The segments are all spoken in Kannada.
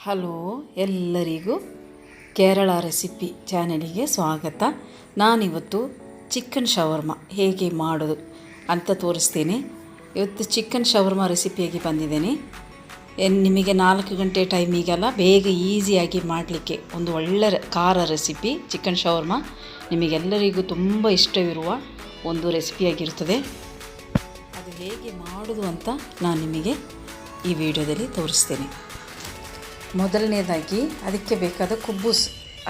ಹಲೋ, ಎಲ್ಲರಿಗೂ ಕೇರಳ ರೆಸಿಪಿ ಚಾನಲಿಗೆ ಸ್ವಾಗತ. ನಾನಿವತ್ತು ಚಿಕನ್ ಶವರ್ಮ ಹೇಗೆ ಮಾಡೋದು ಅಂತ ತೋರಿಸ್ತೀನಿ. ಇವತ್ತು ಚಿಕನ್ ಶವರ್ಮ ರೆಸಿಪಿಯಾಗಿ ಬಂದಿದ್ದೇನೆ. ನಿಮಗೆ 4 ಗಂಟೆ ಟೈಮಿಗೆಲ್ಲ ಬೇಗ ಈಸಿಯಾಗಿ ಮಾಡಲಿಕ್ಕೆ ಒಂದು ಒಳ್ಳೆ ಖಾರ ರೆಸಿಪಿ ಚಿಕನ್ ಶವರ್ಮ. ನಿಮಗೆಲ್ಲರಿಗೂ ತುಂಬ ಇಷ್ಟವಿರುವ ಒಂದು ರೆಸಿಪಿಯಾಗಿರುತ್ತದೆ. ಅದು ಹೇಗೆ ಮಾಡೋದು ಅಂತ ನಾನು ನಿಮಗೆ ಈ ವಿಡಿಯೋದಲ್ಲಿ ತೋರಿಸ್ತೇನೆ. ಮೊದಲನೇದಾಗಿ ಅದಕ್ಕೆ ಬೇಕಾದ ಕುಬ್ಬೂಸ್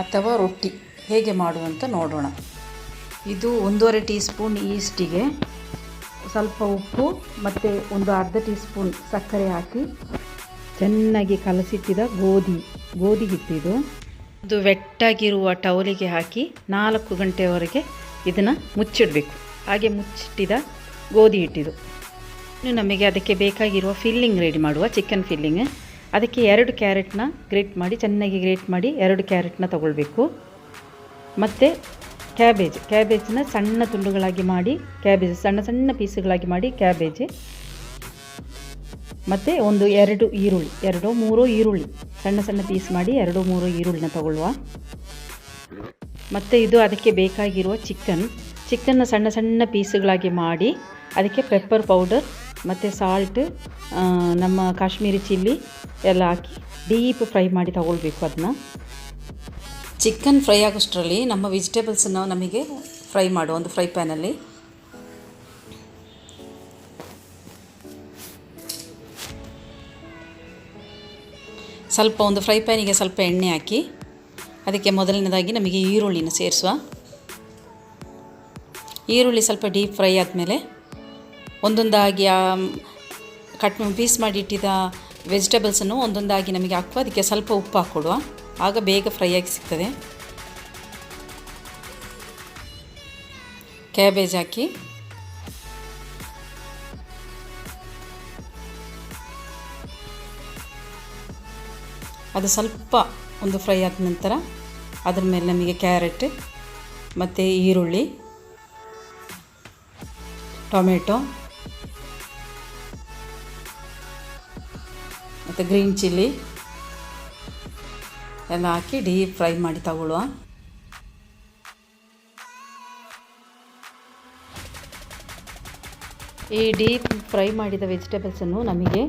ಅಥವಾ ರೊಟ್ಟಿ ಹೇಗೆ ಮಾಡುವಂತ ನೋಡೋಣ. ಇದು 1.5 ಟೀ ಸ್ಪೂನ್ ಈಸ್ಟಿಗೆ ಸ್ವಲ್ಪ ಉಪ್ಪು ಮತ್ತು ಒಂದು ಅರ್ಧ ಟೀ ಸ್ಪೂನ್ ಸಕ್ಕರೆ ಹಾಕಿ ಚೆನ್ನಾಗಿ ಕಲಸಿಟ್ಟಿದ ಗೋಧಿ ಹಿಟ್ಟಿದು ಇದು ವೆಟ್ಟಾಗಿರುವ ಟವಲಿಗೆ ಹಾಕಿ 4 ಗಂಟೆವರೆಗೆ ಇದನ್ನು ಮುಚ್ಚಿಡಬೇಕು. ಹಾಗೆ ಮುಚ್ಚಿಟ್ಟಿದ ಗೋಧಿ ಹಿಟ್ಟಿದು ಇನ್ನು ನಮಗೆ ಅದಕ್ಕೆ ಬೇಕಾಗಿರುವ ಫಿಲ್ಲಿಂಗ್ ರೆಡಿ ಮಾಡುವ. ಚಿಕನ್ ಫಿಲ್ಲಿಂಗ್ ಅದಕ್ಕೆ 2 ಕ್ಯಾರೆಟ್ನ ಚೆನ್ನಾಗಿ ಗ್ರೇಟ್ ಮಾಡಿ 2 ಕ್ಯಾರೆಟ್ನ ತಗೊಳ್ಬೇಕು. ಮತ್ತು ಕ್ಯಾಬೇಜನ್ನ ಸಣ್ಣ ತುಂಡುಗಳಾಗಿ ಮಾಡಿ ಸಣ್ಣ ಪೀಸುಗಳಾಗಿ ಮಾಡಿ ಕ್ಯಾಬೇಜ್, ಮತ್ತು ಒಂದು 2 ಈರುಳ್ಳಿ 2-3 ಈರುಳ್ಳಿ ಸಣ್ಣ ಪೀಸ್ ಮಾಡಿ 2-3 ಈರುಳ್ಳಿನ ತಗೊಳ್ಳುವ. ಮತ್ತು ಇದು ಅದಕ್ಕೆ ಬೇಕಾಗಿರುವ ಚಿಕನ್ನ ಸಣ್ಣ ಪೀಸುಗಳಾಗಿ ಮಾಡಿ ಅದಕ್ಕೆ ಪೆಪ್ಪರ್ ಪೌಡರ್ ಮತ್ತು ಸಾಲ್ಟ್, ನಮ್ಮ ಕಾಶ್ಮೀರಿ ಚಿಲ್ಲಿ ಎಲ್ಲ ಹಾಕಿ ಡೀಪ್ ಫ್ರೈ ಮಾಡಿ ತಗೊಳ್ಬೇಕು. ಅದನ್ನ ಚಿಕನ್ ಫ್ರೈ ಆಗೋಷ್ಟರಲ್ಲಿ ನಮ್ಮ ವೆಜಿಟೇಬಲ್ಸನ್ನು ನಮಗೆ ಫ್ರೈ ಮಾಡುವ ಒಂದು ಫ್ರೈ ಪ್ಯಾನಲ್ಲಿ ಒಂದು ಫ್ರೈ ಪ್ಯಾನಿಗೆ ಸ್ವಲ್ಪ ಎಣ್ಣೆ ಹಾಕಿ ಅದಕ್ಕೆ ಮೊದಲನೇದಾಗಿ ನಮಗೆ ಈರುಳ್ಳಿನ ಸೇರಿಸುವ. ಈರುಳ್ಳಿ ಸ್ವಲ್ಪ ಡೀಪ್ ಫ್ರೈ ಆದಮೇಲೆ ಒಂದೊಂದಾಗಿ ಪೀಸ್ ಮಾಡಿ ಇಟ್ಟಿದ್ದ ವೆಜಿಟೇಬಲ್ಸನ್ನು ಒಂದೊಂದಾಗಿ ನಮಗೆ ಹಾಕುವ. ಅದಕ್ಕೆ ಸ್ವಲ್ಪ ಉಪ್ಪು ಹಾಕ್ಕೊಡುವ, ಆಗ ಬೇಗ ಫ್ರೈ ಆಗಿ ಸಿಗ್ತದೆ. ಕ್ಯಾಬೇಜ್ ಹಾಕಿ ಅದು ಸ್ವಲ್ಪ ಒಂದು ಫ್ರೈ ಆದ ನಂತರ ಅದರ ಮೇಲೆ ನಮಗೆ ಕ್ಯಾರೆಟ್ ಮತ್ತು ಈರುಳ್ಳಿ, ಟೊಮೆಟೊ ಮತ್ತು ಗ್ರೀನ್ ಚಿಲ್ಲಿ ಎಲ್ಲ ಹಾಕಿ ಡೀಪ್ ಫ್ರೈ ಮಾಡಿ ತಗೊಳ್ಳುವ. ಈ ಡೀಪ್ ಫ್ರೈ ಮಾಡಿದ ವೆಜಿಟೇಬಲ್ಸನ್ನು ನಮಗೆ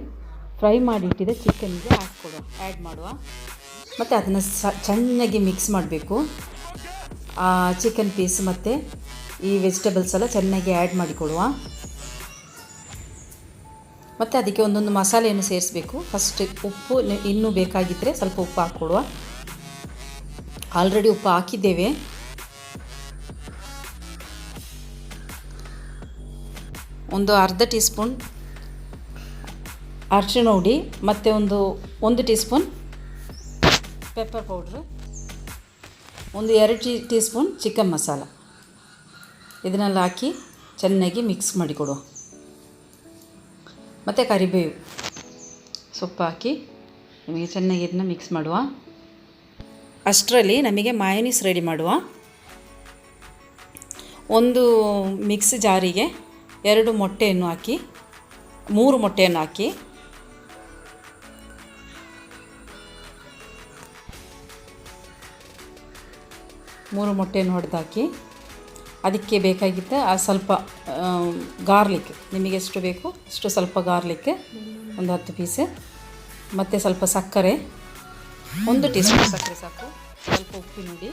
ಫ್ರೈ ಮಾಡಿಟ್ಟಿದ್ದ ಚಿಕನ್ಗೆ ಆ್ಯಡ್ ಮಾಡುವ. ಮತ್ತು ಅದನ್ನು ಚೆನ್ನಾಗಿ ಮಿಕ್ಸ್ ಮಾಡಬೇಕು. ಆ ಚಿಕನ್ ಪೀಸ್ ಮತ್ತು ಈ ವೆಜಿಟೇಬಲ್ಸ್ ಎಲ್ಲ ಚೆನ್ನಾಗಿ ಆ್ಯಡ್ ಮಾಡಿಕೊಡುವ. ಮತ್ತು ಅದಕ್ಕೆ ಒಂದೊಂದು ಮಸಾಲೆಯನ್ನು ಸೇರಿಸಬೇಕು. ಫಸ್ಟ್ ಉಪ್ಪು ಇನ್ನೂ ಬೇಕಾಗಿದ್ದರೆ ಸ್ವಲ್ಪ ಉಪ್ಪು ಹಾಕ್ಕೊಡುವ. ಆಲ್ರೆಡಿ ಉಪ್ಪು ಹಾಕಿದ್ದೇವೆ. ಒಂದು ಅರ್ಧ ಟೀ ಸ್ಪೂನ್ ಅರಿಶಿಣ ಹುಡಿ ಮತ್ತು ಒಂದು ಟೀ ಸ್ಪೂನ್ ಪೆಪ್ಪರ್ ಪೌಡ್ರು, ಒಂದು 2 ಟೀ ಸ್ಪೂನ್ ಚಿಕನ್ ಮಸಾಲ ಇದನ್ನೆಲ್ಲ ಹಾಕಿ ಚೆನ್ನಾಗಿ ಮಿಕ್ಸ್ ಮಾಡಿಕೊಡುವ. ಮತ್ತು ಕರಿಬೇವು ಸೊಪ್ಪು ಹಾಕಿ ನಮಗೆ ಚೆನ್ನಾಗಿ ಇದನ್ನು ಮಿಕ್ಸ್ ಮಾಡುವ. ಅಷ್ಟರಲ್ಲಿ ನಮಗೆ ಮಯೋನೀಸ್ ರೆಡಿ ಮಾಡುವ. ಒಂದು ಮಿಕ್ಸ್ ಜಾರಿಗೆ 2 ಮೊಟ್ಟೆಯನ್ನು ಹಾಕಿ 3 ಮೊಟ್ಟೆಯನ್ನು ಹಾಕಿ ಹೊಡೆದಾಕಿ ಅದಕ್ಕೆ ಬೇಕಾಗಿದ್ದ ಸ್ವಲ್ಪ ಗಾರ್ಲಿಕ್, ನಿಮಗೆ ಎಷ್ಟು ಬೇಕು ಅಷ್ಟು ಸ್ವಲ್ಪ ಗಾರ್ಲಿಕ್ ಒಂದು 10 ಪೀಸ್, ಮತ್ತು ಸ್ವಲ್ಪ ಸಕ್ಕರೆ 1 ಟೀ ಸ್ಪೂನ್ ಸಕ್ಕರೆ ಸಾಕು, ಸ್ವಲ್ಪ ಉಪ್ಪಿನ ಹುಡಿ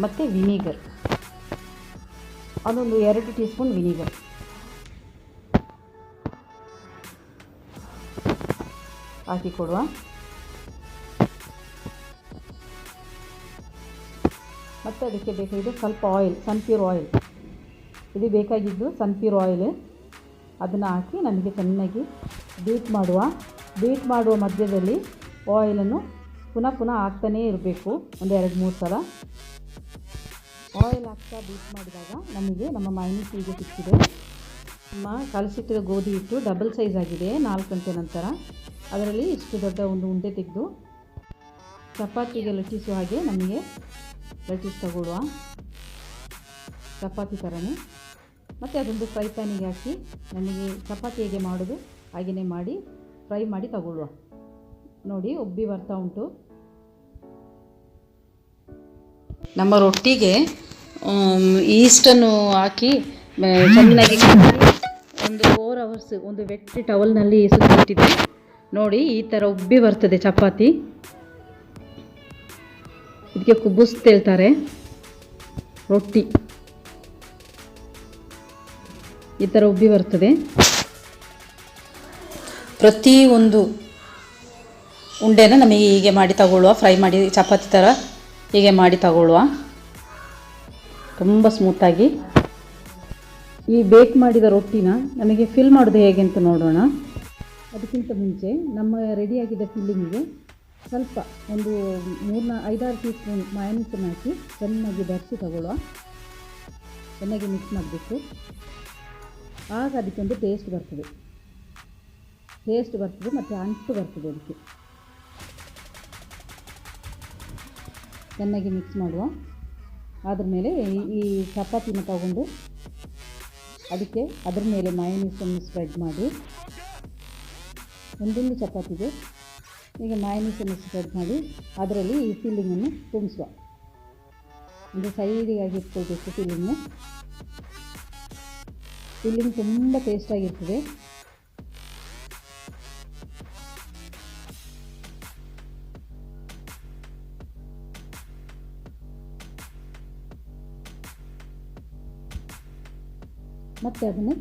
ಮತ್ತು ವಿನಿಗರ್ ಅದೊಂದು 2 ಟೀ ಸ್ಪೂನ್ ವಿನಿಗರ್ ಹಾಕಿ ಕೊಡುವ. ಮತ್ತು ಅದಕ್ಕೆ ಬೇಕಾಗಿದ್ದು ಸ್ವಲ್ಪ ಆಯಿಲ್, ಸನ್ಪ್ಯೂರ್ ಆಯಿಲ್ ಇದು ಬೇಕಾಗಿದ್ದು ಸನ್ಪ್ಯೂರ್ ಆಯಿಲ್. ಅದನ್ನು ಹಾಕಿ ನಮಗೆ ಚೆನ್ನಾಗಿ ಬೀಟ್ ಮಾಡುವ ಮಧ್ಯದಲ್ಲಿ ಆಯಿಲನ್ನು ಪುನಃ ಹಾಕ್ತಾನೇ ಇರಬೇಕು. ಒಂದು 2-3 ಸಲ ಆಯಿಲ್ ಹಾಕ್ತಾ ಬೀಟ್ ಮಾಡಿದಾಗ ನಮಗೆ ನಮ್ಮ ಮಯೋನೀಸ್ ಹೀಗೆ ಸಿಕ್ಕಿದೆ. ನಮ್ಮ ಕಲಸಿಟ್ಟಿರೋ ಗೋಧಿ ಹಿಟ್ಟು ಡಬಲ್ ಸೈಜ್ ಆಗಿದೆ. 4 ಗಂಟೆ ನಂತರ ಅದರಲ್ಲಿ ಇಷ್ಟು ದೊಡ್ಡ ಒಂದು ಉಂಡೆ ತೆಗೆದು ಚಪಾತಿಗೆ ಲಟ್ಟಿಸುವ ಹಾಗೆ ನಮಗೆ ಲಟ್ಟಿಸಿ ತಗೊಳ್ಳುವ, ಚಪಾತಿ ಥರನೇ. ಮತ್ತು ಅದೊಂದು ಫ್ರೈ ಪ್ಯಾನಿಗೆ ಹಾಕಿ ನಮಗೆ ಚಪಾತಿ ಹೇಗೆ ಮಾಡೋದು ಹಾಗೆಯೇ ಮಾಡಿ ಫ್ರೈ ಮಾಡಿ ತಗೊಳ್ಳುವ. ನೋಡಿ ಉಬ್ಬಿ ಬರ್ತಾ ಉಂಟು. ನಮ್ಮ ರೊಟ್ಟಿಗೆ ಈಸ್ಟನ್ನು ಹಾಕಿ ಚೆನ್ನಾಗಿ ಒಂದು 4 ಅವರ್ಸ್ ಒಂದು ವೆಟ್ ಟವಲ್ನಲ್ಲಿ ಸುತ್ತಿಟ್ಟಿದ್ದೆ. ನೋಡಿ ಈ ಥರ ಉಬ್ಬಿ ಬರ್ತದೆ ಚಪಾತಿ. ಇದಕ್ಕೆ ಕುಬ್ಬುಸ್ ಹೇಳ್ತಾರೆ. ರೊಟ್ಟಿ ಈ ಥರ ಉಬ್ಬಿ ಬರ್ತದೆ. ಪ್ರತಿ ಒಂದು ಉಂಡೆನ ನಮಗೆ ಹೀಗೆ ಮಾಡಿ ತಗೊಳ್ಳುವ, ಫ್ರೈ ಮಾಡಿ ಚಪಾತಿ ಥರ ಹೀಗೆ ಮಾಡಿ ತಗೊಳ್ಳುವ, ತುಂಬ ಸ್ಮೂತಾಗಿ. ಈ ಬೇಕ್ ಮಾಡಿದ ರೊಟ್ಟಿನ ನಮಗೆ ಫಿಲ್ ಮಾಡೋದು ಹೇಗೆ ಅಂತ ನೋಡೋಣ. ಅದಕ್ಕಿಂತ ಮುಂಚೆ ನಮ್ಮ ರೆಡಿಯಾಗಿದ್ದ ಫಿಲ್ಲಿಂಗಿಗೆ ಸ್ವಲ್ಪ ಒಂದು 5-6 ಟೀ ಸ್ಪೂನ್ ಮಯೋನೀಸನ್ನು ಹಾಕಿ ಚೆನ್ನಾಗಿ ಬೆರೆಸಿ ತಗೊಳ್ಳುವ. ಚೆನ್ನಾಗಿ ಮಿಕ್ಸ್ ಮಾಡಬೇಕು. ಆಗ ಅದಕ್ಕೊಂದು ಟೇಸ್ಟ್ ಬರ್ತದೆ ಮತ್ತು ಅಂಟು ಬರ್ತದೆ. ಅದಕ್ಕೆ ಚೆನ್ನಾಗಿ ಮಿಕ್ಸ್ ಮಾಡುವ. ಅದ್ರ ಮೇಲೆ ಈ ಚಪಾತಿನ ತಗೊಂಡು ಅದಕ್ಕೆ ಅದರ ಮೇಲೆ ಮಯೋನೀಸನ್ನು ಸ್ಪ್ರೆಡ್ ಮಾಡಿ, ಒಂದೊಂದು ಚಪಾತಿಗೆ ಈಗ ಮಯೋನೀಸನ್ನು ಸ್ಪ್ರೆಡ್ ಮಾಡಿ ಅದರಲ್ಲಿ ಈ ಫಿಲ್ಲಿಂಗನ್ನು ತುಂಬಿಸುವ. ಒಂದು ಸೈಡಿಗಾಗಿ ಇಟ್ಕೊಳ್ಬೇಕು. ಫಿಲ್ಲಿಂಗ್ ತುಂಬ ಟೇಸ್ಟಾಗಿರ್ತದೆ. ಮತ್ತು ಅದನ್ನು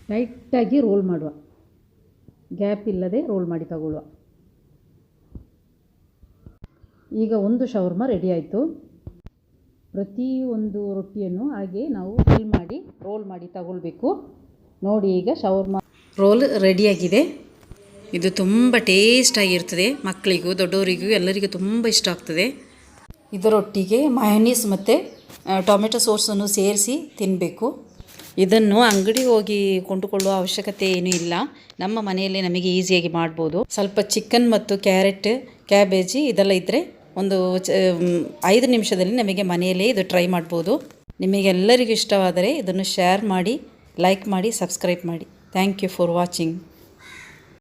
ಟೈಟಾಗಿ ರೋಲ್ ಮಾಡುವ, ಗ್ಯಾಪ್ ಇಲ್ಲದೆ ರೋಲ್ ಮಾಡಿ ತಗೊಳ್ಳುವ. ಈಗ ಒಂದು ಶವರ್ಮ ರೆಡಿ ಆಯಿತು. ಪ್ರತಿಯೊಂದು ರೊಟ್ಟಿಯನ್ನು ಹಾಗೆ ನಾವು ಫಿಲ್ ಮಾಡಿ ರೋಲ್ ಮಾಡಿ ತಗೊಳ್ಬೇಕು. ನೋಡಿ ಈಗ ಶವರ್ಮ ರೋಲ್ ರೆಡಿಯಾಗಿದೆ. ಇದು ತುಂಬ ಟೇಸ್ಟಾಗಿರ್ತದೆ. ಮಕ್ಕಳಿಗೂ ದೊಡ್ಡವರಿಗೂ ಎಲ್ಲರಿಗೂ ತುಂಬ ಇಷ್ಟ ಆಗ್ತದೆ. ಇದರೊಟ್ಟಿಗೆ ಮಯೋನೀಸ್ ಮತ್ತು ಟೊಮೆಟೊ ಸಾಸನ್ನು ಸೇರಿಸಿ ತಿನ್ನಬೇಕು. ಇದನ್ನು ಅಂಗಡಿಗೆ ಹೋಗಿ ಕೊಂಡುಕೊಳ್ಳುವ ಅವಶ್ಯಕತೆ ಏನೂ ಇಲ್ಲ. ನಮ್ಮ ಮನೆಯಲ್ಲೇ ನಮಗೆ ಈಸಿಯಾಗಿ ಮಾಡ್ಬೋದು. ಸ್ವಲ್ಪ ಚಿಕನ್ ಮತ್ತು ಕ್ಯಾರೆಟ್, ಕ್ಯಾಬೇಜಿ ಇದೆಲ್ಲ ಇದ್ದರೆ ಒಂದು 5 ನಿಮಿಷದಲ್ಲಿ ನಮಗೆ ಮನೆಯಲ್ಲೇ ಇದು ಟ್ರೈ ಮಾಡ್ಬೋದು. ನಿಮಗೆಲ್ಲರಿಗೂ ಇಷ್ಟವಾದರೆ ಇದನ್ನು ಶೇರ್ ಮಾಡಿ, ಲೈಕ್ ಮಾಡಿ, ಸಬ್ಸ್ಕ್ರೈಬ್ ಮಾಡಿ. Thank you for watching.